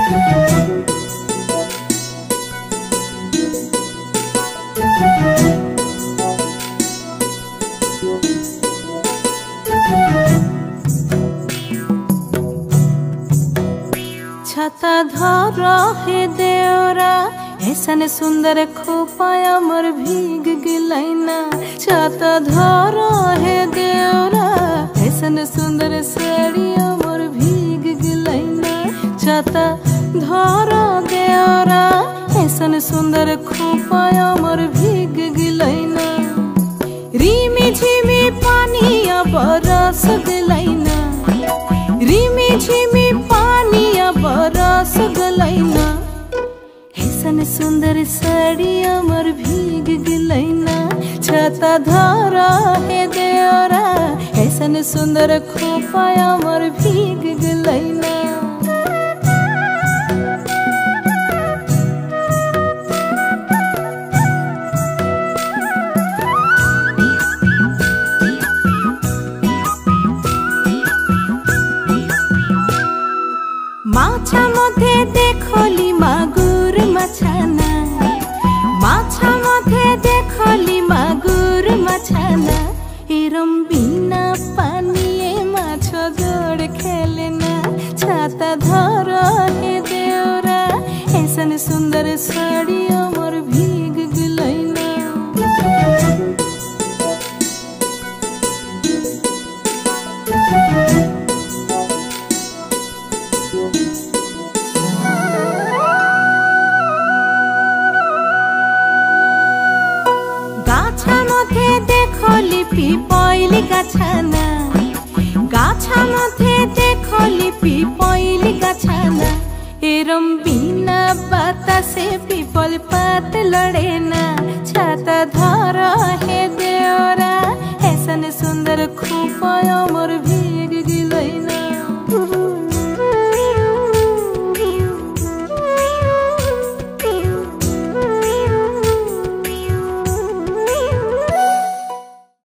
छाता धर हे देवरा ऐसन सुंदर खोपाया मोर भीग गिलैना। छाता धर हे देवरा ऐसन सुंदर साड़िया मोर भीग गिलैना। छाता धर देवरा ऐसन सुंदर खोपाया मोर भीग गिलैना। रिमी झिमी पानिया बरस गिलैना। रिमी झिमी पानिया बरस गलैना। ऐसन सुंदर साड़िया मोर भीग गिलैना। छाता धरा हे देवरा ऐसन सुंदर खोपाया मोर भीग गिलैना। माछा मधे देखली मागुर माछाना। माछा मधे देखली मागुर माछाना। एरम बिना पानिए माछ जोड़ खेलना। छाता धर हे देवरा ऐसन सुंदर साड़िया मोर भीग गिलैना। गाछा मधे देखली पिपैली गाछाना। गाछा मधे देखली पिपैली गाछाना। एरम बिना बातासे पिपल पात लड़ेना।